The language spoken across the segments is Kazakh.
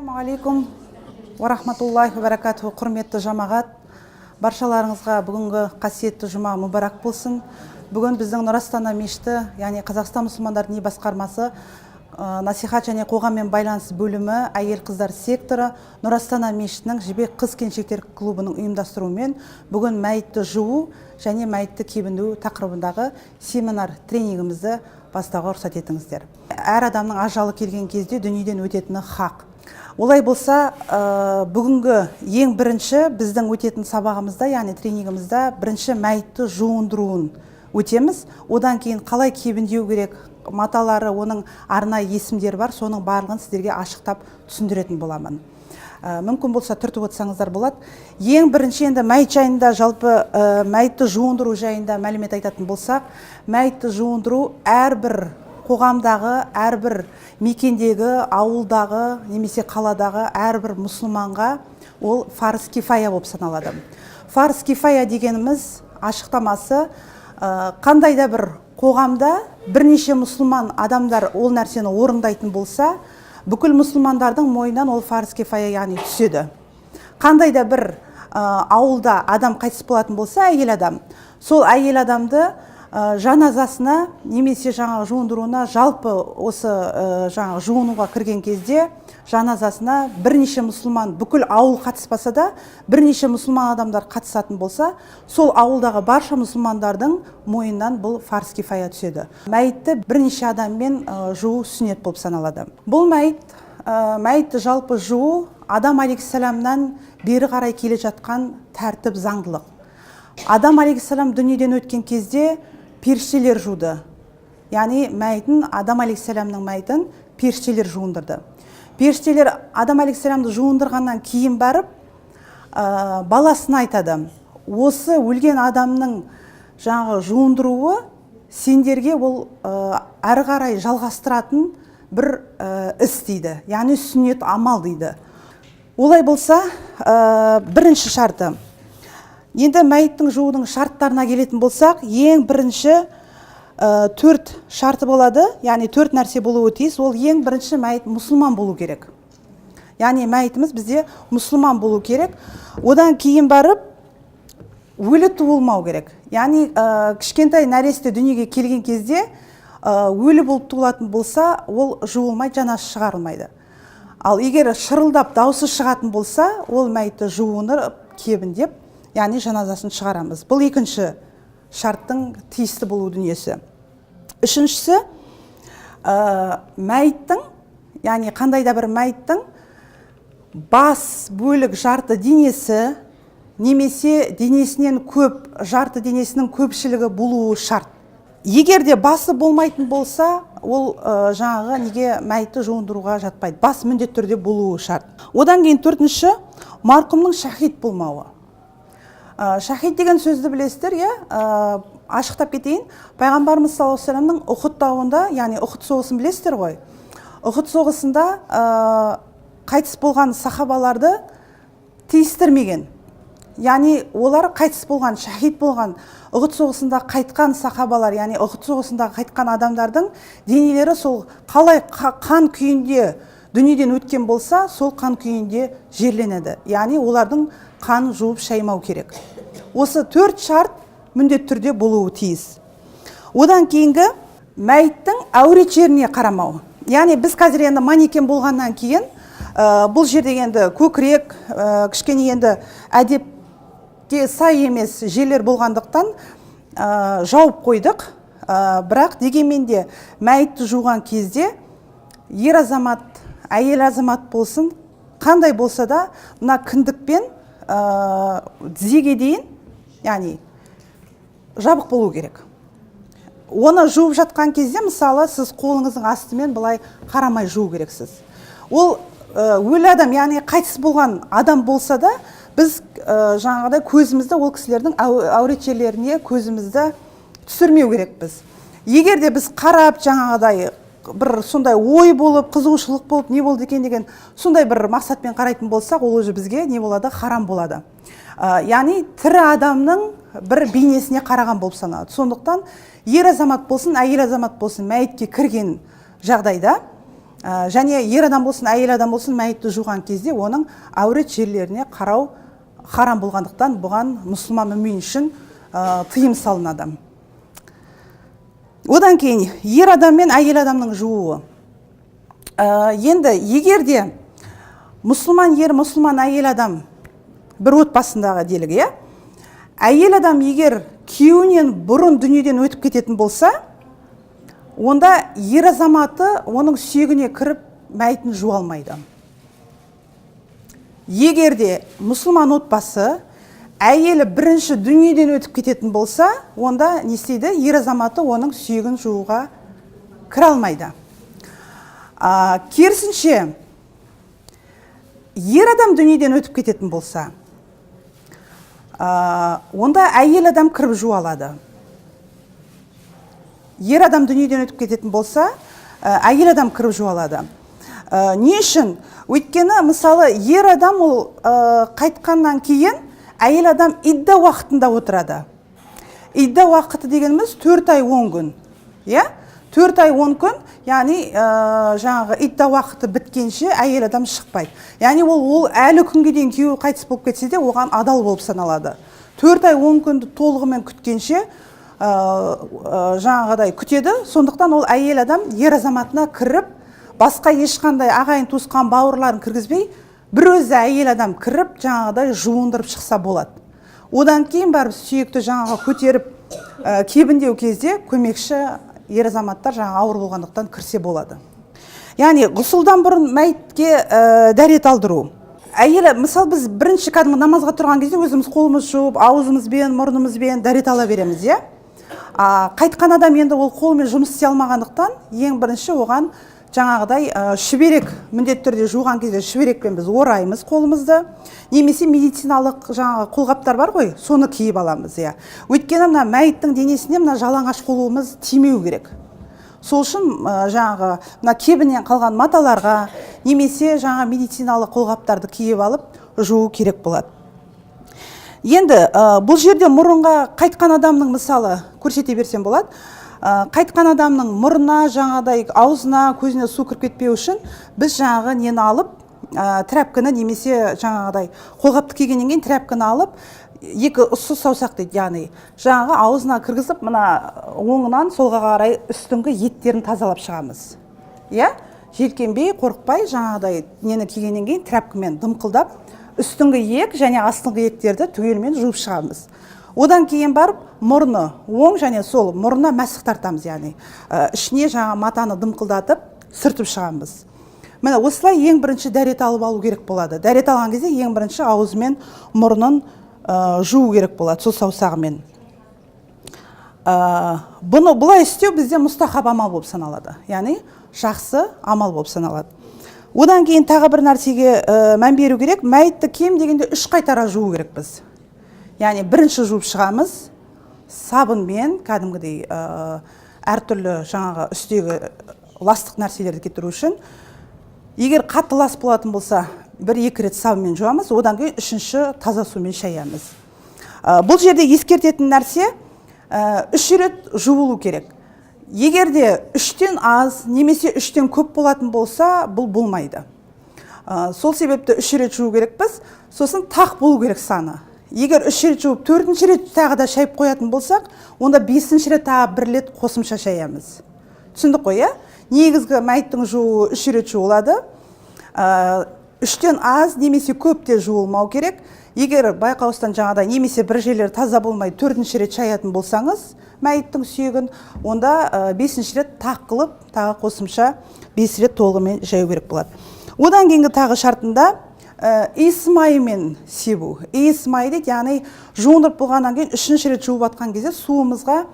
Ассалаумағалейкум ва рахматуллахи ва баракатуху. Құрметті жамағат, баршаларыңызға бүгінгі қасиетті жұма мұбарак болсын. Бүгін біздің Нұр Астана мешіті, яғни Қазақстан мұсылмандардың діни басқармасы, насихат және қоғаммен байланыс бөлімі, әйел қыздар секторы, Нұр Астана мешітінің жібек қыз келіншектер клубының ұйымдастыруымен бүгін мәйітті жуу және мәйітті кебіндеу тақырыбындағы семинар тренингімізді бастауға рұқсат етіңіздер. Әр адамның ажалы келген кезде дүниеден өтетіні хақ. Олай болса, бүгінгі ең бірінші біздің өтетін сабағымызда, яғни тренингімізда бірінші мәйітті жуындыруын өтеміз. Одан кейін қалай кебіндеу керек, маталары, оның арнайы есімдері бар, соның барлығын сіздерге ашықтап түсіндіретін боламын. Мүмкін болса түртіп отырсаңыздар болады. Ең бірінші енді мәйіт жайында, жалпы мәйітті жуындыру жайында мәлімет айтатын болсақ, мәйітті жуындыру әрбір қоғамдағы, әрбір мекендегі, ауылдағы, немесе қаладағы әрбір мұсылманға ол фарыз кифая болып саналады. Фарыз кифая дегеніміз ашықтамасы, қандай да бір қоғамда бірнеше мұсылман адамдар ол нәрсені орындайтын болса, бүкіл мұсылмандардың мойнынан ол фарыз кифая яғни түседі. Қандай да бір ауылда адам қайтыс болатын болса, әйел адам, сол әйел адамды жаназасына немесе жуындыруына, жалпы осы жуынуға кірген кезде жаназасына бірнеше мұсылман, бүкіл ауыл қатыспаса да бірнеше мұсылман адамдар қатысатын болса, сол ауылдағы барша мұсылмандардың мойнынан бұл фарз кифая түседі. Мәйітті бірнеше адаммен жуу сүннет болып саналады. Бұл мәйітті жалпы жуу Адам алейхиссаламнан бері қарай келе жатқан тәртіп, заңдылық. Адам алейхиссалам дүниеден өткен кезде періштелер жуды. Яғни мәйітін, Адам алейхиссаламның мәйітін періштелер жуындырды. Періштелер Адам алейхиссаламды жуындырғаннан кейін барып, баласына айтады: осы өлген адамның жуындыруы сендерге ол әрі қарай жалғастыратын бір іс дейді. Яғни сүннет, амал дейді. Олай болса, бірінші шарты. Енді мәйіттің жуудың шарттарына келетін болсақ, ең бірінші 4 шарты болады, яғни 4 нәрсе болуы тиіс. Ол ең бірінші мәйіт мұсылман болу керек. Яғни мәйітіміз бізде мұсылман болу керек. Одан кейін барып, өлі туылмау керек. Яғни кішкентай нәресте дүниеге келген кезде өлі болып туылатын болса, ол жуылмай, жаназасы шығарылмайды. Ал егер шырылдап дауысы шығатын болса, ол мәйітті жуынып, кебіндеп, яғни жаназасын шығарамыз. Бұл екінші шарттың тиісті болу дүниесі. Үшіншісі, мәйіттің, яғни қандай да бір мәйіттің бас, бөлік, жарты денесі, немесе денесінен көп, жарты денесінің көпшілігі болуы шарт. Егер де басы болмайтын болса, ол неге мәйітті жуындыруға жатпайды. Бас міндетті түрде болуы шарт. Одан кейін төртінші, марқұмның шахид болмауы. Шахид деген сөзді білесіздер, ашықтап кетейін. Пайғамбарымыз саллаллаху алейхи вассаламның Ухуд тауында, яғни Ухуд соғысын білесіздер ғой. Ухуд соғысында қайтыс болған сахабаларды тиістірмеген. Яғни олар қайтыс болған, шахид болған, Ухуд соғысында қайтқан сахабалар, яғни Ухуд соғысында қайтқан адамдардың денелері сол қалай қан күйінде дүниеден өткен болса, сол қан күйінде жерленеді. Яғни олардың қан жуып шаймау керек. Осы 4 шарт міндетті түрде болуы тиіс. Одан кейінгі мәйіттің әурет жеріне қарамау. Яғни біз қазір енді манекен болғаннан кейін, бұл жерде енді көкірек, кішкене енді әдепке сай емес жерлер болғандықтан жауып қойдық. Бірақ дегенмен де мәйітті жуған кезде ер азамат, әйел азамат болсын, қандай болса да, мына кіндікпен тізеге дейін, яғни жабық болу керек. Оны жуып жатқан кезде, мысалы, сіз қолыңыздың астымен былай қарамай жуу керексіз. Ол өлі адам, яғни қайтыс болған адам болса да, біз жаңағыдай көзімізді ол кісілердің әурет жерлеріне көзімізді түсірмеу керекпіз. Егер де біз қарап жаңағыдай бір сондай ой болып, қызығушылық болып, не болды екен деген сондай бір мақсатпен қарайтын болсақ, ол уже бізге не болады? Харам болады. Яғни тірі адамның бір бейнесіне қараған болып саналады. Сондықтан ер азамат болсын, әйел азамат болсын, мәйітке кірген жағдайда және ер адам болсын, әйел адам болсын, мәйітті жуған кезде оның әурет жерлеріне қарау харам болғандықтан бұған мұсылман мүмин үшін тыйым салынады. Одан кейін ер адам мен әйел адамның жууы. Енді егер де мұсылман ер, мұсылман әйел адам бір отбасындағы делік, әйел адам егер күйеуінен бұрын дүниеден өтіп кететін болса, онда ер азаматы оның сүйегіне кіріп мәйітін жуа алмайды. Егер де мұсылман отбасы әйелі бірінші дүниеден өтіп кететін болса, онда не істейді? Ер азаматы оның сүйегін жууға кіре алмайды. Керісінше, ер адам дүниеден өтіп кететін болса, онда әйел адам кіріп жуа алады. Ер адам дүниеден өтіп кететін болса, әйел адам кіріп жуа алады. Не үшін? Өйткені, мысалы, ер адам ол қайтқаннан кейін әйел адам идда уақытында отырады. Идда уақыты дегеніміз 4 ай 10 күн. 4 ай 10 күн, яғни жаңағы идда уақыты біткенше әйел адам шықпайды. Яғни ол әлі күнге дейін күйеуі қайтыс болып кетсе де, оған адал болып саналады. 4 ай 10 күнді толығымен күткенше жаңағыдай күтеді. Сондықтан ол әйел адам ер азаматына кіріп, басқа ешқандай ағайын туысқан бауырларын кіргізбей, бір өзі әйел адам кіріп, жаңағыдай жуындырып шықса болады. Одан кейін барып сүйекті жаңаға көтеріп кебіндеу кезде көмекші ер азаматтар жаңа ауыр болғандықтан кірсе болады. Яғни ғұсылдан бұрын мәйітке дәрет алдыру. Әйелі, мысалы, біз бірінші кәдімгі намазға тұрған кезде өзіміз қолымыз жуып, аузымызбен, мұрнымызбен дәрет ала береміз, Қайтқан адам енді ол қолымен жұмыс істей алмағандықтан, ең бірінші оған жаңағыдай шүберек, міндетті түрде жуған кезде шүберекпен біз ораймыз қолымызды, немесе медициналық жаңағы қолғаптар бар ғой, соны киіп аламыз. Өйткені мына мәйіттің денесіне мына жалаңаш қолуымыз тимеу керек. Сол үшін жаңағы мына кебінен қалған маталарға, немесе жаңа медициналық қолғаптарды киіп алып жуу керек болады. Енді бұл жерде мұрынға қайтқан адамның мысалы көрсете берсем болады. Қайтқан адамның мұрнына, жаңадай аузына, көзіне су кіріп кетпеу үшін біз жаңағы нені алып, трәпкіні немесе жаңағыдай қолғапты кигеннен кейін трәпкіні алып, екі ұссы саусақ дейді, яғни жаңағы аузына кіргізіп, мына оңынан солға қарай үстіңгі еттерін тазалап шығамыз. Желкенбей, қорықпай, жаңағыдай нені кигеннен кейін трәпкімен дымқылдап, үстіңгі ек және астыңғы ектерді түгелмен жуып шығамыз. Одан кейін барып, мұрны, оң және сол мұрнына мәсіх тартамыз, яғни ішіне жаңа матаны дымқылдатып, сүртіп шығамыз. Міне осылай ең бірінші дәрет алып алу керек болады. Дәрет алған кезде ең бірінші аузымен мұрнын жуу керек болады, сол саусағымен. Бұлай істеу бізде мұстахаб амал болып саналады, яғни жақсы амал болып саналады. Одан кейін тағы бір нәрсеге мән беру керек, мәйітті кем дегенде 3 қайтара жуу керек біз. Яғни бірінші жуып шығамыз, сабынмен, кәдімгідей әртүрлі жаңағы үстегі ластық нәрселерді кетіру үшін. Егер қатты лас болатын болса, 1-2 рет сабынмен жуамыз, одан кейін 3-ші таза сумен шаямыз. Бұл жерде ескертетін нәрсе 3 рет жуылу керек. Егер де 3-тен аз, немесе 3-тен көп болатын болса, бұл болмайды. Сол себепті 3 рет жуу керекпіз, сосын тақ болу керек саны. Егер 3 рет жуып, 4-ші рет тағы да шайып қоятын болсақ, онда 5-ші рет тағы 1 рет қосымша шаямыз. Түсіндік қой, негізгі мәйіттің жуы 3 рет жуылады. 3-тен аз, немесе көп те жуылмау керек. Егер байқаусыздан жаңағыдай немесе бір жерлер таза болмай 4-ші рет шаятын болсаңыз, мәйіттің сүйегін, онда 5-ші рет тақ қылып, тағы қосымша 5 рет толығымен жаю керек болады. Одан кейінгі тағы шартында иіс майымен себу. Иіс май дейді, яғни жуындырып болғаннан кейін 3-ші рет жуып атқан кезде суымызға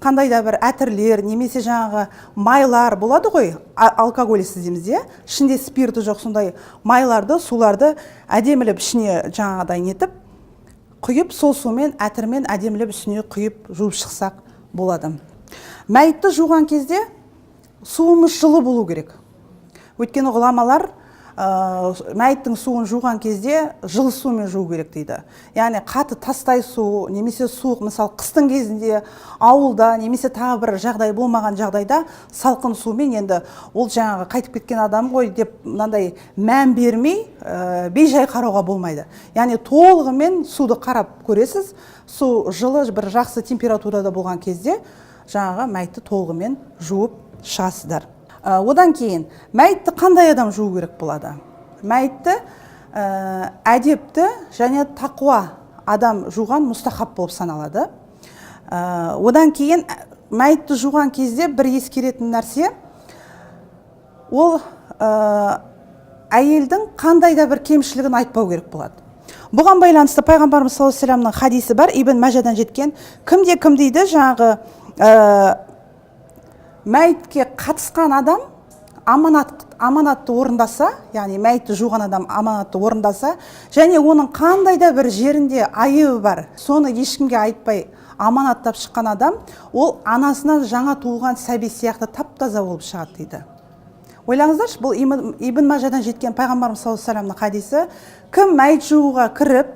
қандай да бір әтірлер, немесе жаңағы майлар болады ғой, алкоголсіз дейміз, ішінде спирті жоқ, сондай майларды, суларды әдемілеп ішіне жаңағыдай нетіп, құйып, сол сумен, әтірмен әдемілеп ішіне құйып жуып шықсақ болады. Мәйітті жуған кезде суымыз жылы болу керек. Өйткені ғұламалар мәйіттің суын жуған кезде жылы сумен жуу керек дейді. Яғни қаты тастай су немесе суық, мысалы қыстың кезінде ауылда немесе тағы бір жағдай болмаған жағдайда салқын сумен, енді ол жаңағы қайтып кеткен адам ғой деп мынандай мән бермей бейжай қарауға болмайды. Яғни толығымен суды қарап көресіз, су жылы бір жақсы температурада болған кезде жаңағы мәйітті толығымен жуып шығасыздар. Одан кейін мәйітті қандай адам жуу керек болады? Мәйітті әдепті және тақуа адам жуған мұстахаб болып саналады. Одан кейін мәйітті жуған кезде бір ескеретін нәрсе, ол әйелдің қандай да бір кемшілігін айтпау керек болады. Бұған байланысты пайғамбарымыз саллаллаху алейхи вассаламның хадисі бар, Ибн Мажадан жеткен. Кімде кім дейді, жаңағы мәйітке қатысқан адам аманатты орындаса, яғни мәйітті жуған адам аманатты орындаса, және оның қандай да бір жерінде айыбы бар, соны ешкімге айтпай аманаттап шыққан адам, ол анасынан жаңа туылған сәби сияқты тап-таза болып шығады дейді. Ойлаңыздаршы, бұл Ибн Мажадан жеткен пайғамбарымыз саллаллаху алейхи вассаламның хадисі. Кім мәйіт жууға кіріп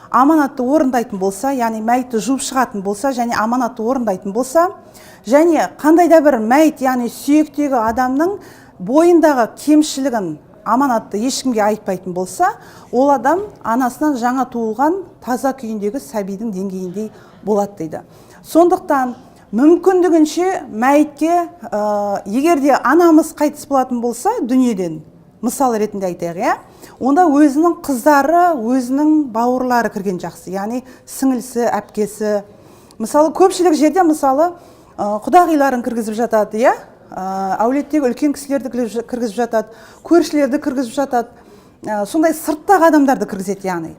аманатты орындайтын болса, яғни мәйітті жуып шығатын болса, және аманатты орындайтын болса, және қандай да бір мәйіт, яғни сүйектегі адамның бойындағы кемшілігін аманатты ешкімге айтпайтын болса, ол адам анасынан жаңа туылған таза күйіндегі сәбидің деңгейіндей болады дейді. Сондықтан мүмкіндігінше мәйітке, егерде анамыз қайтыс болатын болса дүниеден, мысал ретінде айтайық, онда өзінің қыздары, өзінің бауырлары кірген жақсы, яғни сіңілісі, әпкесі. Мысалы көпшілік жерде мысалы құдағиларын кіргізіп жатады, әулеттегі үлкен кісілерді кіргізіп жатады, көршілерді кіргізіп жатады, сондай сырттағы адамдарды кіргізеді, яғни.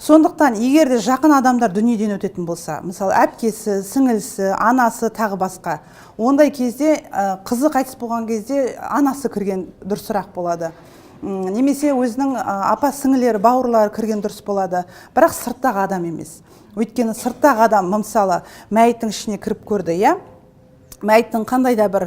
Сондықтан егерде жақын адамдар дүниеден өтетін болса, мысалы әпкесі, сіңілісі, анасы тағы басқа, ондай кезде қызы қайтыс болған кезде анасы кірген дұрысырақ болады. Немесе өзінің апа сіңілері, бауырлары кірген дұрыс болады, бірақ сырттағы адам емес. Өйткені сырттағы адам, мысалы, мәйіттің ішіне кіріп көрді, мәйіттің қандай да бір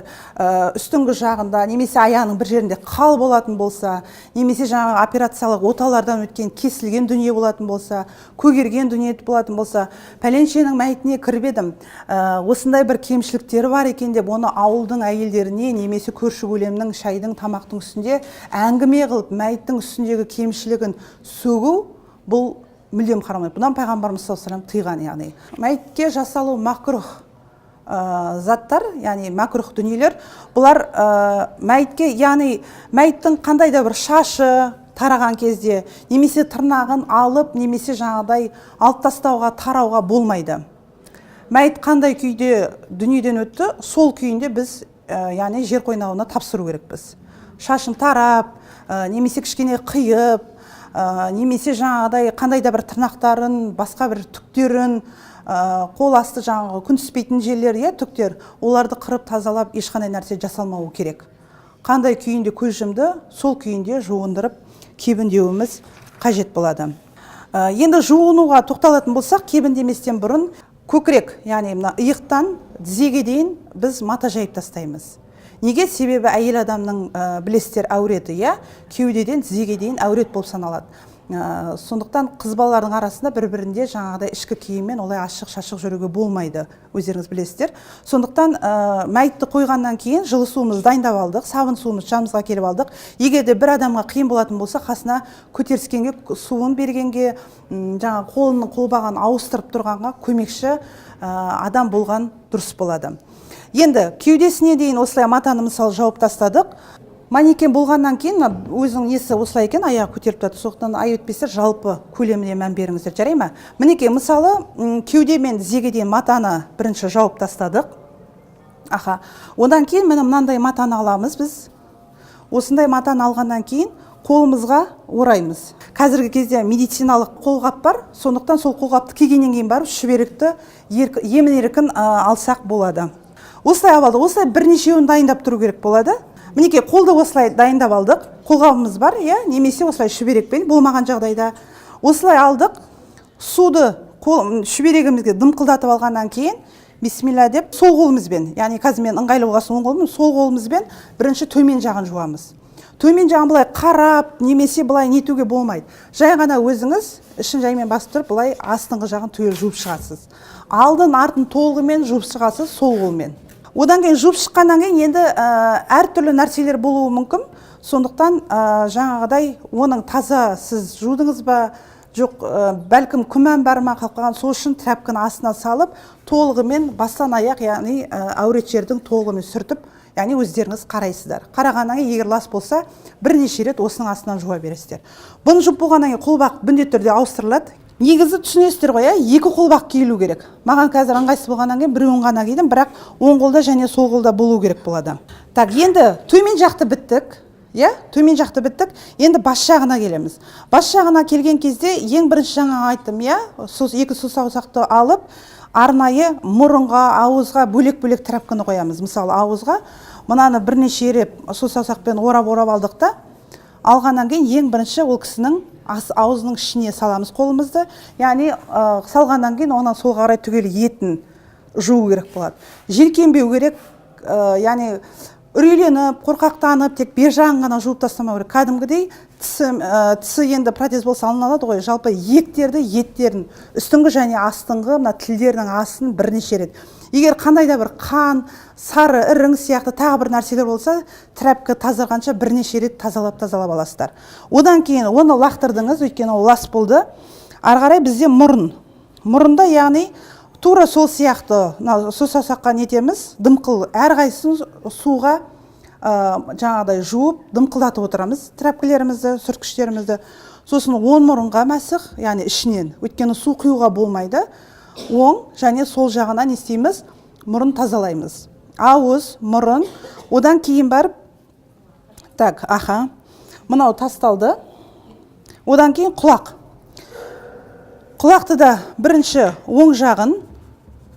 үстіңгі жағында, немесе аяғының бір жерінде қал болатын болса, немесе жаңағы операциялық оталардан өткен кесілген дүние болатын болса, көгерген дүние болатын болса, пәленшенің мәйітіне кіріп едім, осындай бір кемшіліктері бар екен деп, оны ауылдың әйелдеріне, немесе көрші көлемнің шайдың, тамақтың үстінде әңгіме қылып, мәйіттің үстіндегі кемшілігін сөгу, бұл мүлдем қарамайды. Бұдан пайғамбарымыз саллаллаху алейхи вассалам тыйған, яғни мәйітке жасалу макрух заттар, яғни макрух дүниелер, бұлар мәйітке, яғни мәйіттің қандай да бір шашы тараған кезде, немесе тырнағын алып, немесе жаңағыдай алып тастауға, тарауға болмайды. Мәйіт қандай күйде дүниеден өтті, сол күйінде біз, яғни жер қойнауына тапсыру керекпіз. Шашын тарап, немесе кішкене қиып, немесе жаңағыдай қандай да бір тырнақтарын, басқа бір түктерін, қол асты жаңағы күн түспейтін жерлер, түктер, оларды қырып тазалап ешқандай нәрсе жасалмауы керек. Қандай күйінде көз жұмды, сол күйінде жуындырып кебіндеуіміз қажет болады. Енді жуынуға тоқталатын болсақ, кебіндеместен бұрын көкірек, яғни иықтан тізеге дейін біз мата жайып тастаймыз. Неге? Себебі әйел адамның білесіздер әуреті, кеудеден тізеге дейін әурет болып саналады. Сондықтан қыз балалардың арасында бір-бірінде жаңағыдай ішкі киіммен олай ашық-шашық жүруге болмайды, өздеріңіз білесіздер. Сондықтан мәйітті қойғаннан кейін жылы суымызды дайындап алдық, сабын суымыз жанымызға келіп алдық. Егерде бір адамға қиын болатын болса, қасына көтеріскенге, суын бергенге, жаңа қолының қолбаған ауыстырып тұрғанға көмекші адам болған дұрыс болады. Енді кеудесіне дейін осылай матаны мысалы жауып тастадық. Манекен болғаннан кейін өзінің несі осылай екен, аяғы көтеріп тұрады. Сондықтан айып етпестер, жалпы көлеміне мән беріңіздер, жарай ма? Мінекей, мысалы, кеуде мен тізеге дейін матаны бірінші жауып тастадық. Одан кейін мынандай матаны аламыз біз. Осындай матаны алғаннан кейін қолымызға ораймыз. Қазіргі кезде медициналық қолғап бар, сондықтан сол қолғапты кигеннен кейін барып шүберекті емін-еркін алсақ болады. Осылай алды, осылай бірнешеуін дайындап тұру керек болады. Мінекей, қолды осылай дайындап алдық, қолғабымыз бар, немесе осылай шүберекпен, болмаған жағдайда. Осылай алдық, суды шүберегімізге дымқылдатып алғаннан кейін, бисмилля деп, сол қолымызбен, яғни қазір мен ыңғайлы болғасын оң қолымыз, сол қолымызбен бірінші төмен жағын жуамыз. Төмен жағын былай қарап, немесе былай нетуге болмайды. Жай ғана өзіңіз ішін жаймен басып тұрып, былай астыңғы жағын түгел жуып шығасыз. Алдын артын толығымен жуып шығасыз сол қолмен. Одан кейін жуып шыққаннан кейін енді әртүрлі нәрселер болуы мүмкін. Сондықтан жаңағыдай оның таза сіз жудыңыз ба, жоқ бәлкім күмән бар ма қалып қалған, сол үшін тряпканы астына салып, толығымен бастан аяқ, яғни әурет жердің толығымен сүртіп, яғни өздеріңіз қарайсыздар. Қарағаннан кейін егер лас болса, бірнеше рет осының астынан жуа бересіздер. Бұны жуып болғаннан кейін қолбақ міндетті түрде ауыстырылады. Негізі түсінесіздер ғой, екі қолбақ киілу керек. Маған қазір ыңғайсыз болғаннан кейін біреуін ғана кидім, бірақ оң қолда және сол қолда болу керек болады. Так, енді төмен жақты біттік. Төмен жақты біттік. Енді бас жағына келеміз. Бас жағына келген кезде ең бірінші жаңа айттым, екі саусақты алып, арнайы мұрынға, ауызға бөлек-бөлек тряпканы қоямыз. Мысалы, ауызға мынаны бірнеше рет саусақпен орап алдық та, алғаннан кейін ең бірінші ол кісінің аузының ішіне саламыз қолымызды. Яғни салғаннан кейін оның сол қарай түгел етін жуу керек болады. Желкенбеу керек, яғни үрейленіп, қорқақтанып, тек бер жағын ғана жуып тастамау керек. Кәдімгідей тісі енді протез болса алынады ғой, жалпы ектерді, еттерін, үстіңгі және астыңғы мына тілдерінің астын бірнеше рет. Егер қандай да бір қан, сары, ірің сияқты тағы бір нәрселер болса, тряпка тазарғанша бірнеше рет тазалап аласыздар. Одан кейін оны лақтырдыңыз, өйткені ол лас болды. Ары қарай бізде мұрын. Мұрында, яғни тура сол сияқты саусаққа нетеміз, дымқыл әрқайсысын суға жаңағыдай жуып, дымқылдатып отырамыз тряпкілерімізді, сүрткіштерімізді. Сосын оң мұрынға мәсіх, яғни ішінен, өйткені су құюға болмайды. Оң және сол жағынан не істейміз? Мұрын тазалаймыз. Ауыз, мұрын, одан кейін барып, так, мынау тасталды. Одан кейін құлақ. Құлақты да бірінші оң жағын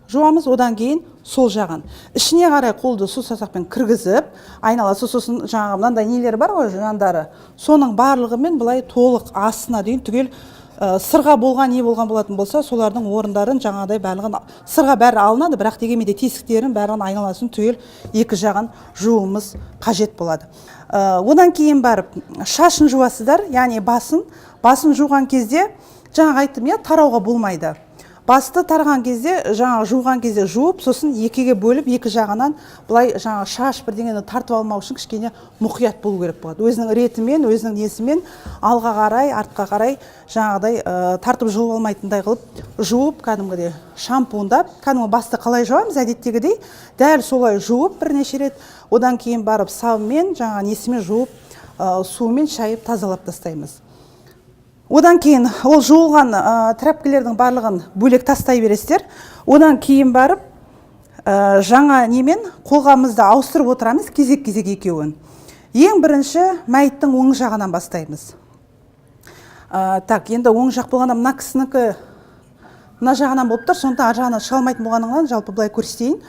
жуамыз, одан кейін сол жағын. Ішіне қарай қолды саусақпен кіргізіп, айналасы, сосын жаңағы мынандай нелер бар ғой, жандары. Соның барлығымен былай толық астына дейін түгел сырға болған не болған болатын болса, солардың орындарын жаңағыдай барлығын сырға бәрі алынады, бірақ дегенмен де тесіктерін бәрін айналасын түгел екі жағын жууымыз қажет болады. Одан кейін барып шашын жуасыздар, яғни басын жуған кезде жаңа айттым, тарауға болмайды. Басты тараған кезде, жуған кезде жуып, сосын екіге бөліп, екі жағынан бұлай шаш бірдеңені тартып алмау үшін кішкене мұқият болу керек болады. Өзінің ретімен, өзінің несімен алға қарай, артқа қарай жаңағыдай тартып жуып алмайтындай қылып жуып, кәдімгідей шампундап, кәдімгі басты қалай жуамыз әдеттегідей, дәл солай жуып бірнеше рет, одан кейін барып сабынмен, несімен жуып, суымен шайып тазалап тастаймыз. Одан кейін ол жуылған тряпкілердің барлығын бөлек тастай бересіздер. Одан кейін барып жаңа немен қолғамызды ауыстырып отырамыз, кезек-кезек екеуін. Ең бірінші мәйіттің оң жағынан бастаймыз. Так, енді оң жақ болғанда мына кісінікі мына жағынан болып тұр, сондықтан ар жағынан шыға алмайтын болғаннан жалпы былай көрсетейін.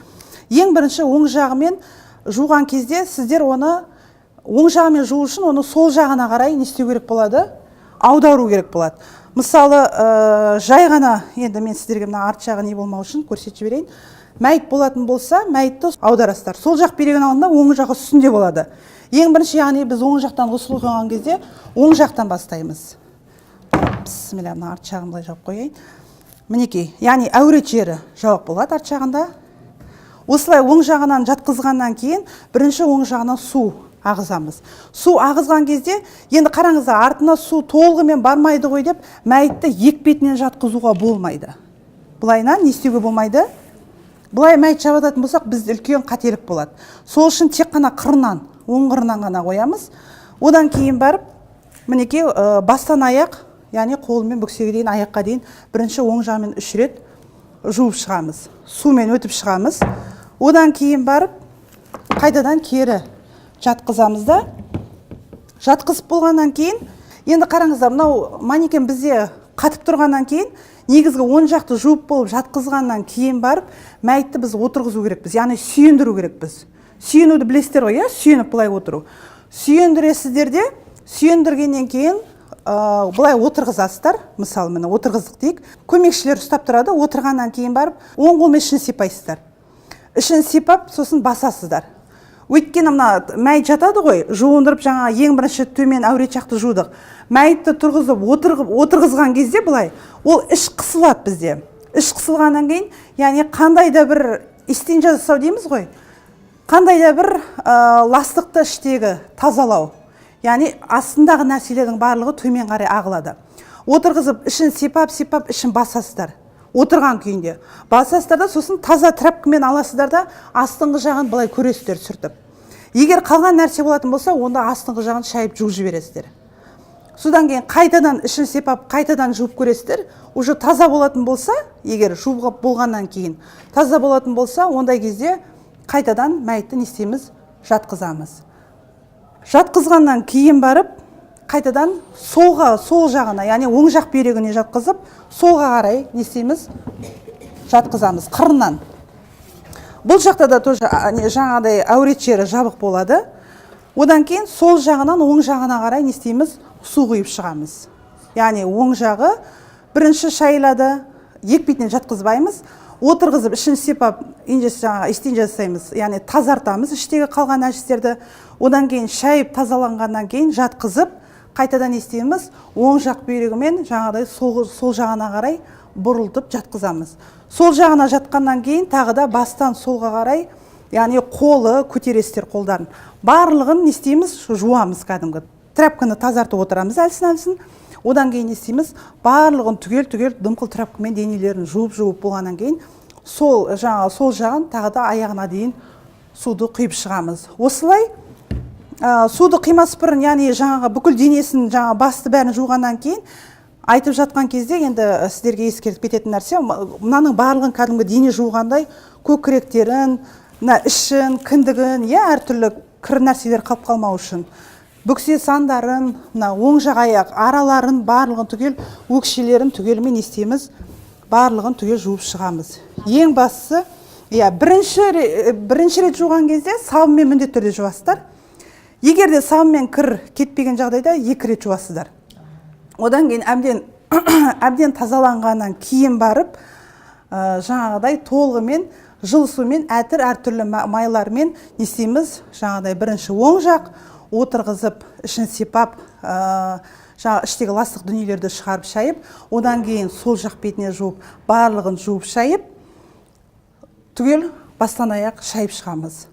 Ең бірінші оң жағымен жуған кезде сіздер оны оң жағымен жуу үшін оны сол жағына қарай не істеу керек болады? Аудару керек болады. Мысалы, жай ғана, енді мен сіздерге мына арт жағы не болмау үшін көрсетіп жіберейін. Мәйіт болатын болса, мәйітті аударасыздар. Сол жақ береген алдында оң жағы үстінде болады. Ең бірінші, яғни біз оң жақтан ғұсыл қойған кезде оң жақтан бастаймыз. Бісмилля, мына арт жағын былай жауып қояйын. Мінекей, яғни әурет жері жауап болады арт жағында. Осылай оң жағынан жатқызғаннан кейін бірінші оң жағынан су ағызамыз. Су ағызған кезде, енді қараңыздар, артына су толығымен бармайды ғой деп, мәйітті екпетінен жатқызуға болмайды. Бұлайынан не істеуге болмайды? Бұлай мәйіт жабататын болсақ, бізде үлкен қателік болады. Сол үшін тек қана қырынан, оң қырынан ғана қоямыз. Одан кейін барып, мінекей бастан аяқ, яғни қолымен бүксеге дейін, аяққа дейін бірінші оң жағымен 3 рет жуып шығамыз. Сумен өтіп шығамыз. Одан кейін барып, қайтадан кері жатқызамыз да. Жатқызып болғаннан кейін, енді қараңыздар, мынау манекен бізде қатып тұрғаннан кейін, негізгі оң жақты жуып болып жатқызғаннан кейін барып, мәйітті біз отырғызу керекпіз, яғни сүйендіру керекпіз. Сүйенуді білесіздер ғой, сүйеніп былай отыру. Сүйендіресіздер де, сүйендіргеннен кейін былай отырғызасыздар. Мысалы, міне отырғыздық дейік. Көмекшілер ұстап тұрады, отырғаннан кейін барып, оң қолмен ішін сипайсыздар. Ішін сипап, сосын басасыздар. Өйткені мына мәйіт жатады ғой, жуындырып жаңа ең бірінші төмен әуре жақты жудық. Мәйітті тұрғызып отырғызған кезде былай, ол іш қысылады бізде. Іш қысылғаннан кейін, яғни қандай да бір истинжа жасау дейміз ғой. Қандай да бір ластықты іштегі тазалау. Яғни астындағы нәрселердің барлығы төмен қарай ағылады. Отырғызып, ішін сипап, ішін басасыздар. Отырған күйінде. Басасыздар да, сосын таза трәпкімен аласыздар да, астыңғы жағын былай көресіздер сүртіп. Егер қалған нәрсе болатын болса, онда астыңғы жағын шайып жуып жібересіздер. Содан кейін қайтадан ішін сипап, қайтадан жуып көресіздер. Уже таза болатын болса, егер жуып болғаннан кейін таза болатын болса, ондай кезде қайтадан мәйітті не істейміз? Жатқызамыз. Жатқызғаннан кейін барып, қайтадан сол жағына, яғни оң жақ бүйрегіне жатқызып, солға қарай не істейміз? Жатқызамыз қырынан. Бұл жақта да тоже жаңағыдай әурет жері жабық болады. Одан кейін сол жағынан оң жағына қарай не істейміз? Су құйып шығамыз. Яғни оң жағы бірінші шайылады, екпейтінен жатқызбаймыз. Отырғызып, ішін сипап, истинжа жасаймыз. Яғни тазартамыз іштегі қалған нәрстерді. Одан кейін шайып тазаланғаннан кейін жатқызып, қайтадан істейміз, оң жақ бүйрегімен жаңағыдай сол жағына қарай бұрылтып жатқызамыз. Сол жағына жатқаннан кейін тағы да бастан солға қарай, яғни қолы көтересіздер қолдарын. Барлығын не істейміз? Жуамыз кәдімгі. Трәпкіні тазартып отырамыз әлсін-әлсін. Одан кейін не істейміз? Барлығын түгел дымқыл трәпкімен денелерін жуып болғаннан кейін сол жағын тағы да аяғына дейін суды құйып шығамыз. Осылай суды қимас бұрын, яғни жаңағы бүкіл денесін, басты бәрін жуғаннан кейін айтып жатқан кезде енді сіздерге ескертіп кететін нәрсе, мынаның барлығын кәдімгі дене жуғандай көкіректерін, ішін, кіндігін, әртүрлі кір нәрселер қалып қалмау үшін. Бүксе сандарын, оң жақ аяқ араларын барлығын түгел, өкшелерін түгелмен істейміз, барлығын түгел жуып шығамыз. Ең бастысы, бірінші рет жуған кезде сабынмен міндетті түрде жуасыздар. Егер де сабынмен кір кетпеген жағдайда 2 рет жуасыздар. Одан кейін әбден тазаланғаннан кейін барып, жаңағыдай толығымен жылы сумен әртүрлі майлармен не істейміз? Жаңағыдай бірінші оң жақ отырғызып, ішін сипап, іштегі ластық дүниелерді шығарып шайып, одан кейін сол жақ бетіне жуып, барлығын жуып шайып, түгел бастан аяқ шайып шығамыз.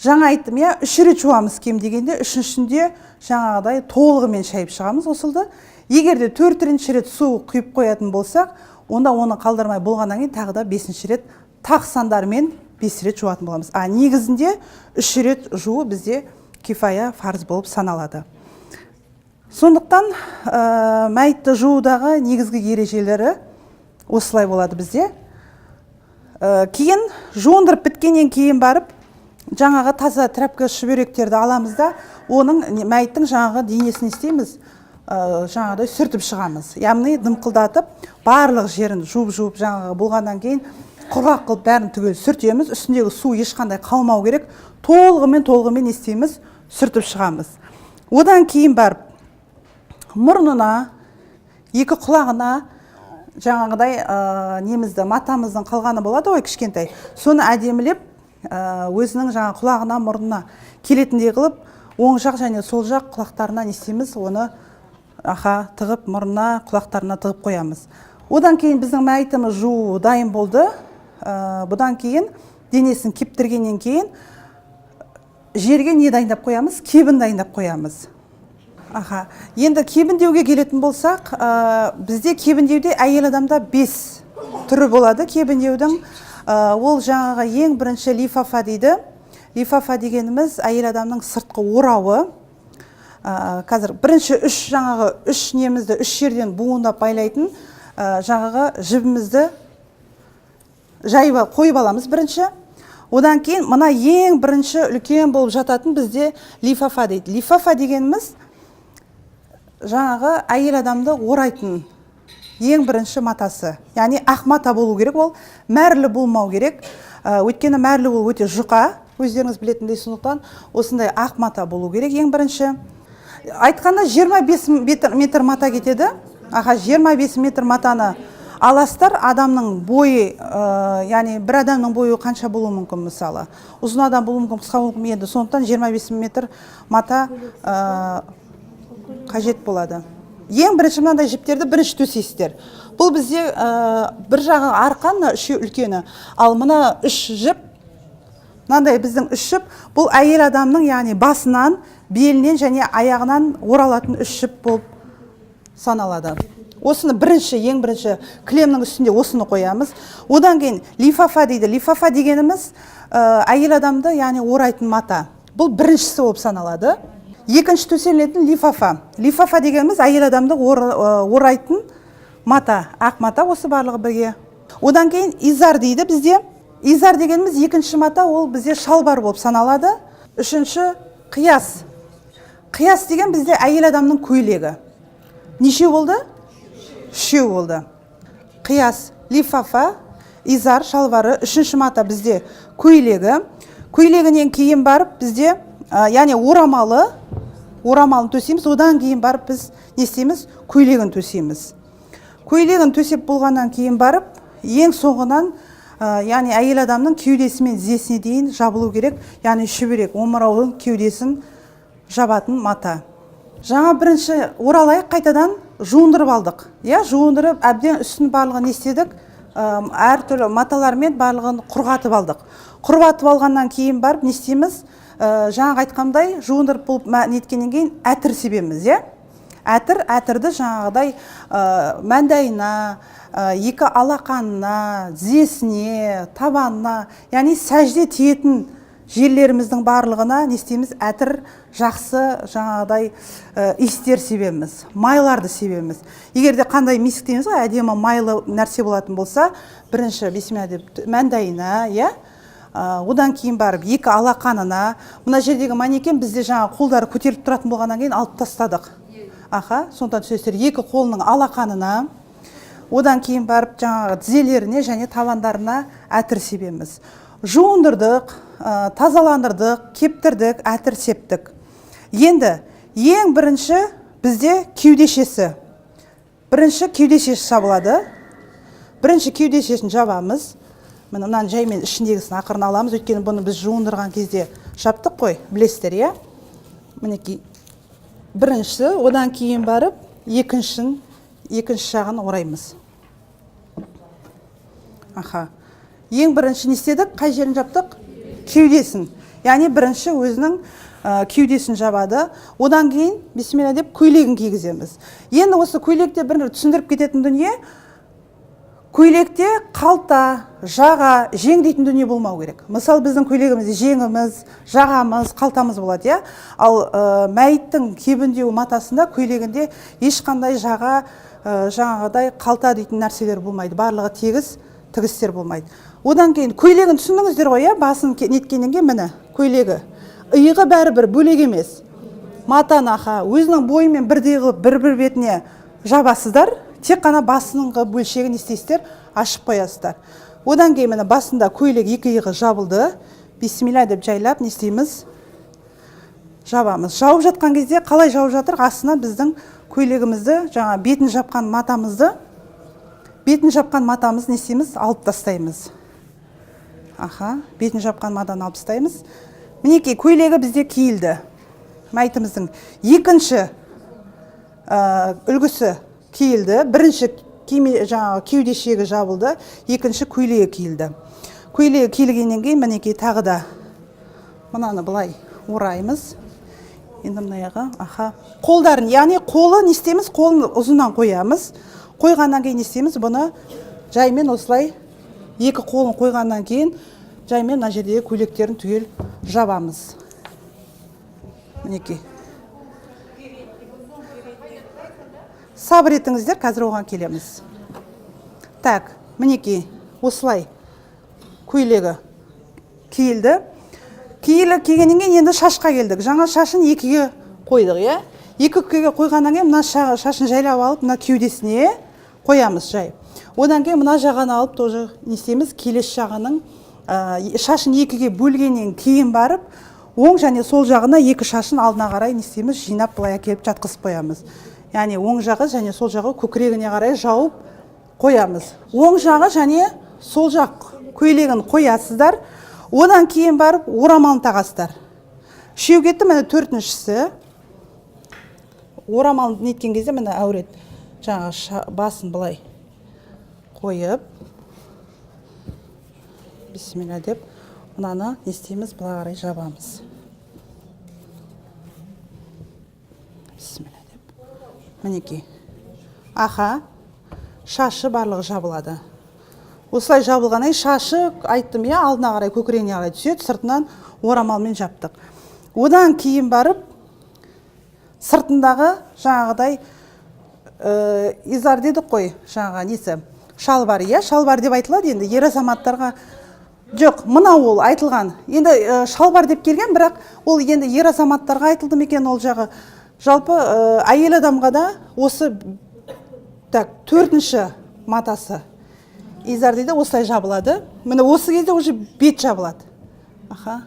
Жаңа айттым, 3 рет жуамыз кем дегенде, үшіншінде жаңағыдай толығымен шайып шығамыз осылды. Егер де 4-ші рет су құйып қоятын болсақ, онда оны қалдырмай болғаннан кейін тағы да 5-ші рет тақ сандармен 5 рет жуатын боламыз. Негізінде 3 рет жуу бізде кифая фарз болып саналады. Сондықтан мәйітті жуудағы негізгі ережелері осылай болады бізде. Кейін жуындырып біткеннен кейін барып, жаңағы таза трәпкі шүберектерді аламыз да, оның мәйіттің жаңағы денесін істейміз, жаңағыдай сүртіп шығамыз. Яғни дымқылдатып, барлық жерін жуып жаңағы болғаннан кейін құрғақ қылып бәрін түгел сүртеміз. Үстіндегі су ешқандай қалмау керек. Толығымен істейміз, сүртіп шығамыз. Одан кейін барып, мұрнына, екі құлағына, жаңағыдай немізді, матамыздың қалғаны болады ғой кішкентай. Соны әдемілеп, өзінің жаңа құлағына, мұрнына келетіндей қылып, оң жақ және сол жақ құлақтарына не істейміз, оны тығып, мұрнына, құлақтарына тығып қоямыз. Одан кейін біздің мәйітіміз жуу дайын болды. Бұдан кейін денесін кептіргеннен кейін жерге не дайындап қоямыз? Кебін дайындап қоямыз. Енді кебіндеуге келетін болсақ, бізде кебіндеуде әйел адамда 5 түрі болады. Кебіндеудің ол жаңағы ең бірінші лифафа дейді. Лифафа дегеніміз әйел адамның сыртқы орауы. Қазір бірінші үш немізді 3 жерден буындап байлайтын жаңағы жібімізді жайып қойып аламыз бірінші. Одан кейін мына ең бірінші үлкен болып жататын бізде лифафа дейді. Лифафа дегеніміз жаңағы әйел адамды орайтын ең бірінші матасы. Яғни ақ мата болу керек, ол мәрлі болмау керек. Өйткені мәрлі ол өте жұқа, өздеріңіз білетіндей, сондықтан осындай ақ мата болу керек ең бірінші. Айтқанда 25 метр мата кетеді. 25 метр матаны Аластар адамның бойы, яғни бір адамның бойы қанша болуы мүмкін мысалы. Ұзын адам болуы мүмкін, қысқа болуы мүмкін еді. Сондықтан 25 метр мата қажет болады. Ең бірінші мынандай жіптерді бірінші төсейсіздер. Бұл бізде бір жағы арқан, үшеу үлкені. Ал мына үш жіп, мынандай біздің үш жіп, бұл әйел адамның, яғни басынан, белінен және аяғынан оралатын үш жіп болып саналады. Осыны бірінші, ең бірінші кілемнің үстінде осыны қоямыз. Одан кейін лифафа дейді. Лифафа дегеніміз әйел адамды, яғни орайтын мата. Бұл біріншісі болып саналады. Екінші төселетін лифафа. Лифафа дегеніміз әйел адамды орайтын мата, ақ мата, осы барлығы бірге. Одан кейін изар дейді бізде. Изар дегеніміз екінші мата, ол бізде шалбар болып саналады. Үшінші қияс. Қияс деген бізде әйел адамның көйлегі. Неше болды? Үшеу болды. Қияс, лифафа, изар, шалбары. Үшінші мата бізде көйлегі. Көйлегінен кейін барып бізде, яғни орамалын төсейміз. Одан кейін барып біз не істейміз? Көйлегін төсейміз. Көйлегін төсеп болғаннан кейін барып, ең соңынан, яғни әйел адамның кеудесі мен тізесіне дейін жабылу керек, яғни шүберек, омыраудың кеудесін жабатын мата. Жаңа бірінші оралайық, қайтадан жуындырып алдық. Жуындырып, әбден үстін барлығын істедік, әртүрлі маталармен барлығын құрғатып алдық. Құрғатып алғаннан кейін барып не істейміз? Жаңа айтқандай жуындырып болып неткеннен кейін әтір себеміз. Әтірді жаңағыдай маңдайына, екі алақанына, тізесіне, табанына, яғни сәжде тиетін жерлеріміздің барлығына не істейміз? Әтір жақсы жаңағыдай иістер себеміз, майларды себеміз. Егер де қандай миск дейміз ғой, әдемі майлы нәрсе болатын болса, бірінші бисмилля деп маңдайына, одан кейін барып екі алақанына, мына жердегі манекен бізде жаңа қолдары көтеріліп тұратын болғаннан кейін алып тастадық. Сондықтан түсесіздер, екі қолының алақанына, одан кейін барып жаңағы тізелеріне және табандарына әтір себеміз. Жуындырдық, тазаландырдық, кептірдік, әтір септік. Енді ең бірінші бізде кеудешесі. Бірінші кеудешесі жабылады. Бірінші кеудешесін жабамыз. Мынаны жаймен ішіндегісін ақырын аламыз, өйткені бұны біз жуындырған кезде жаптық қой, білесіздер, мінекей. Біріншісі, одан кейін барып, екінші жағын ораймыз. Ең бірінші не істедік? Қай жерін жаптық? Кеудесін. Яғни бірінші өзінің кеудесін жабады. Одан кейін, бисмилля деп, көйлегін кигіземіз. Енді осы көйлекте бір түсіндіріп кететін дүние, көйлекте қалта, жаға, жең дейтін дүние болмау керек. Мысалы, біздің көйлегімізде жеңіміз, жағамыз, қалтамыз болады, Ал мәйіттің кебіндеу матасында, көйлегінде ешқандай жаға, жаңағыдай қалта дейтін нәрселер болмайды. Барлығы тегіс, тігістер болмайды. Одан кейін көйлегін түсіндіңіздер ғой, басын неткеннен кейін міне көйлегі. Иығы бәрібір бөлек емес. Матаны өзінің бойымен бірдей қылып бір-бір бетіне жабасыздар. Тек қана басының бөлшегін істейсіздер, ашып қоясыздар. Одан кейін міне басында көйлек екі иығы жабылды. Бисмилля деп жайлап не істейміз? Жабамыз. Жауып жатқан кезде қалай жауып жатыр? Астына біздің көйлегімізді, жаңа бетін жапқан матамызды не істейміз? Алып тастаймыз. Бетін жапқан матаны алып тастаймыз. Мінекей көйлегі бізде киілді. Мәйтіміздің екінші үлгісі киілді. Бірінші кеудешегі жабылды, екінші көйлегі киілді. Көйлегі киілгеннен кейін мінекей тағы да мынаны былай ораймыз. Енді мынаяға, қолдарын, яғни қолы не істейміз? Қолын ұзынан қоямыз. Қойғаннан кейін не істейміз? Бұны жаймен осылай екі қолын қойғаннан кейін жаймен мына жердегі көйлектерін түгел жабамыз. Мінекей. Сабыр етіңіздер, қазір оған келеміз. Так, мінекей, осылай көйлегі киілді. Кигеннен кейін енді шашқа келдік. Жаңа шашын екіге қойдық, Екіге қойғаннан кейін мына шашын жайлап алып, мына кеудесіне қоямыз жай. Одан кейін мына жағаны алып, тоже не істейміз? Келес жағының шашын екіге бөлгеннен кейін барып, оң және сол жағына екі шашын алдына қарай не істейміз? Жинап былай әкеліп жатқызып қоямыз. Яғни оң жағы және сол жағы көкірегіне қарай жауып қоямыз. Оң жағы және сол жақ көйлегін қоясыздар. Одан кейін барып орамалын тағасыздар. Үшеу кетті, міне төртіншісі. Орамалын неткен кезде міне әурет. Жаңағы басын былай қойып, бисмилля деп, мынаны не істейміз, былай қарай жабамыз. Бисмилля деп. Мінекей. Аха, шашы барлығы жабылады. Осылай жабылғанай шашы, айттым я, алдына қарай көкірегіне қарай түседі, сыртынан орамалмен жаптық. Одан кейін барып, сыртындағы жаңағыдай изар дедік қой, жаңағы несі, шалбар, иә, шалбар деп айтылады енді, ер азаматтарға. Жоқ, мына ол айтылған. Енді шалбар деп келген, бірақ ол енді ер азаматтарға айтылды екен ол жағы. Жалпы әйел адамға да осы төртінші матасы изар дейді, осылай жабылады. Міне осы кезде уже бет жабылады. Аха.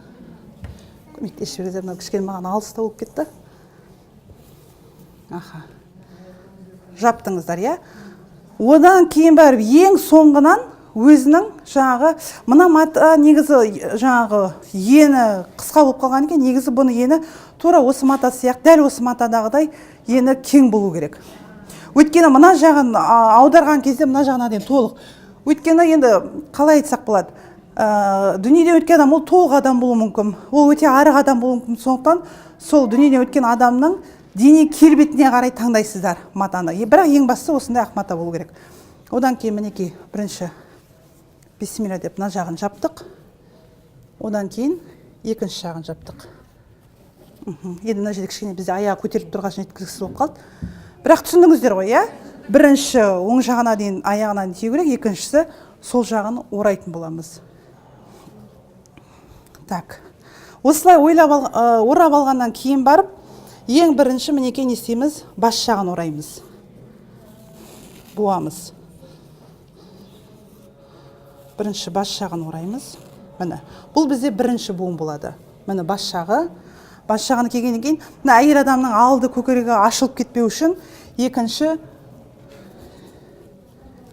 Көмектесіп жүргізер, мынау кішкене маған алыста болып кетті. Аха. Жаптыңыздар, иә. Одан кейін барып ең соңғынан өзінің жаңағы мына мата негізі жаңағы ені қысқа болып қалған екен, негізі бұны ені тура осы мата сияқты, дәл осы матадағыдай ені кең болу керек. Өйткені мына жағын аударған кезде мына жағына дейін толық. Өйткені енді қалай айтсақ болады, дүниеде өткен адам ол толық адам болуы мүмкін, ол өте арық адам болуы мүмкін. Сондықтан сол дүниеде өткен адамның дене келбетіне қарай таңдайсыздар матаны. Бірақ ең бастысы осындай ақ мата болу керек. Одан кейін мінекей бірінші бисмилля деп мына жағын жаптық. Одан кейін екінші жағын жаптық. Енді мына жерде кішкене бізде аяғы көтеріліп тұрғасын жеткізгісіз болып қалды. Бірақ түсіндіңіздер ғой, иә? Бірінші оң жағына дейін аяғынан тию керек, екіншісі сол жағын орайтын боламыз. Так. Осылай орап алғаннан кейін барып, ең бірінші мінекей не істейміз? Бас жағын ораймыз. Буамыз. Бірінші бас жағын ораймыз. Міне, бұл бізде бірінші буын болады. Міне бас жағы. Бас жағын келгеннен кейін, мына әйел адамның алды көкірегі ашылып кетпеу үшін екінші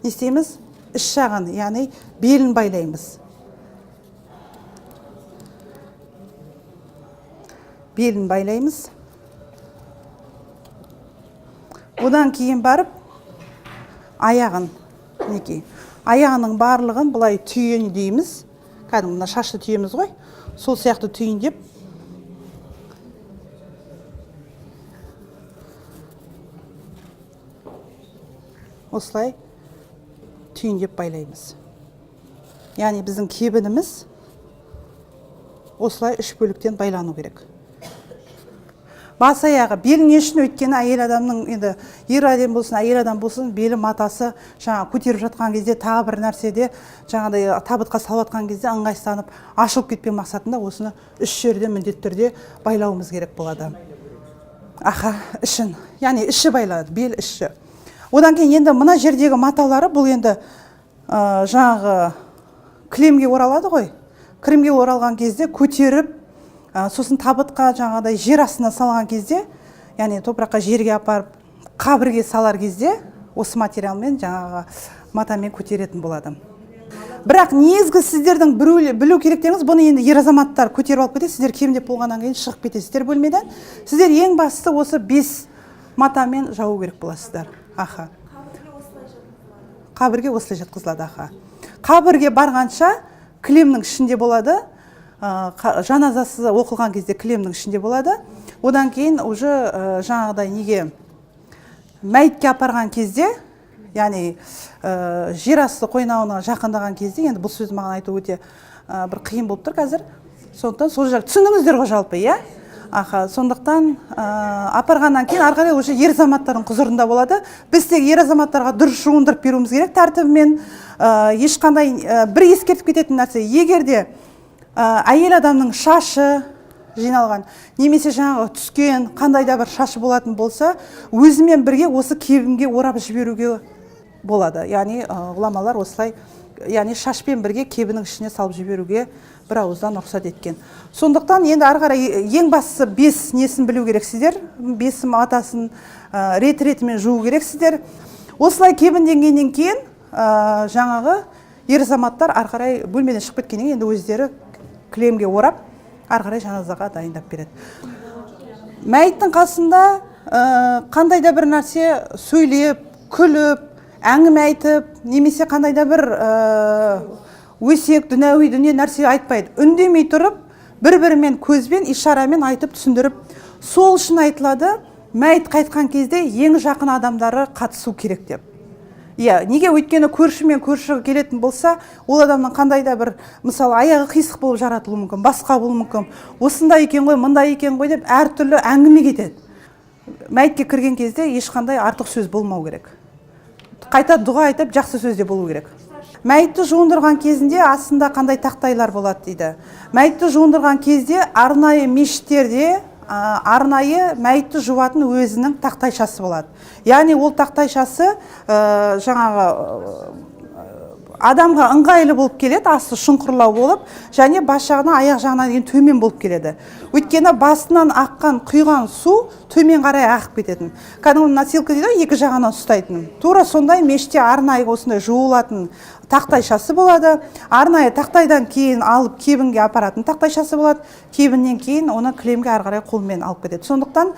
не істейміз? Іш жағын, яғни белін байлаймыз. Белін байлаймыз. Одан кейін барып аяғын, мінекей, аяғының барлығын былай түйін дейміз. Кәдімгі мына шашты түйеміз ғой. Сол сияқты түйін деп осылай түйіндеп байлаймыз. Яғни біздің кебініміз осылай үш бөліктен байлану керек. Бас аяғы, бел не үшін? Өйткені әйел адамның, енді ер адам болсын, әйел адам болсын, белі матасы жаңа көтеріп жатқан кезде, тағы бір нәрседе жаңағыдай табытқа салып жатқан кезде ыңғайсызданып, ашылып кетпеу мақсатында осыны үш жерде міндетті түрде байлауымыз керек болады. Аха, ішін, яғни іші байланады, бел іші. Одан кейін енді мына жердегі маталары бұл енді жаңағы кілемге оралады ғой. Кілемге оралған кезде көтеріп, сосын табытқа жаңағыдай жер астына салған кезде, яғни топыраққа жерге апарып, қабірге салар кезде осы материалмен жаңағы матамен көтеретін болады. Бірақ негізгі сіздердің білу керектеріңіз, бұны енді ер азаматтар көтеріп алып кетеді, сіздер кемдеп болғаннан кейін шығып кетесіздер бөлмеден. Сіздер ең бастысы осы 5 матамен жабу керек боласыздар. Аха. Қабірге осылай жатқызылады, аха. Қабірге барғанша кілемнің ішінде болады. Жаназасы оқылған кезде кілемнің ішінде болады. Одан кейін уже жаңағыдай неге мәйітке апарған кезде, яғни жер асты қойнауына жақындаған кезде, енді бұл сөз маған айту өте бір қиын болып тұр қазір. Сондықтан сол жақ түсіндіңіздер ғой жалпы, иә? Аха, сондықтан апарғаннан кейін арқарай уже ер азаматтардың құзырында болады. Біз тек ер азаматтарға дұрыс жуындырып беруіміз керек тәртібімен. Ешқандай бір ескертіп кететін нәрсе, егер де әйел адамның шашы жиналған, немесе жаңағы түскен қандай да бір шашы болатын болса, өзімен бірге осы кебімге орап жіберуге болады. Яғни ғұламалар осылай, яғни шашпен бірге кебінің ішіне салып жіберуге бір ауыздан рұқсат еткен. Сондықтан енді ары қарай ең бастысы 5 несін білу керексіздер, 5 матасын рет-ретімен жуу керексіздер. Осылай кебінденгеннен кейін жаңағы ер азаматтар ары қарай бөлмеден шығып кеткеннен кейін енді өздері кілемге орап ары қарай жаназаға дайындап береді. Мәйіттің қасында қандай да бір нәрсе сөйлеп, күліп, әңгіме айтып, немесе қандай да бір өсек, дүнәуи дүние нәрсе айтпайды. Үндемей тұрып, бір-бірімен көзбен, ишарамен айтып түсіндіріп, сол үшін айтылады, мәйіт қайтқан кезде ең жақын адамдары қатысу керек деп. Неге? Өйткені көршімен көрші келетін болса, ол адамның қандай да бір, мысалы, аяғы қисық болып жаратылуы мүмкін, басқа болуы мүмкін. Осындай екен ғой, мындай екен ғой деп әртүрлі әңгіме кетеді. Мәйітке кірген кезде ешқандай артық сөз болмау керек. Қайта дұға айтып, жақсы сөзде болу керек. Мәйітті жуындырған кезінде астында қандай тақтайлар болады дейді. Мәйітті жуындырған кезде арнайы мешіттерде арнайы мәйітті жуатын өзінің тақтайшасы болады. Яғни ол тақтайшасы жаңағы адамға ыңғайлы болып келеді, асты шұңқырлау болып, және бас жағынан аяқ жағына дейін төмен болып келеді. Өйткені басынан аққан құйған су төмен қарай ағып кететін. Кәдімгі носилка дейді, екі жағынан ұстайтын. Тура сондай мешітте арнайы осындай жуылатын тақтайшасы болады. Арнайы тақтайдан кейін алып кебінге апаратын тақтайшасы болады. Кебіннен кейін оны кілемге ары қарай қолмен алып кетеді. Сондықтан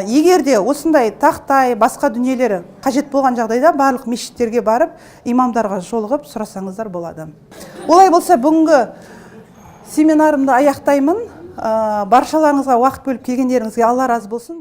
егер де осындай тақтай, басқа дүниелері қажет болған жағдайда барлық мешіттерге барып, имамдарға жолығып сұрасаңыздар болады. Олай болса, бүгінгі семинарымды аяқтаймын. Баршаларыңызға уақыт бөліп келгендеріңізге Алла разы болсын.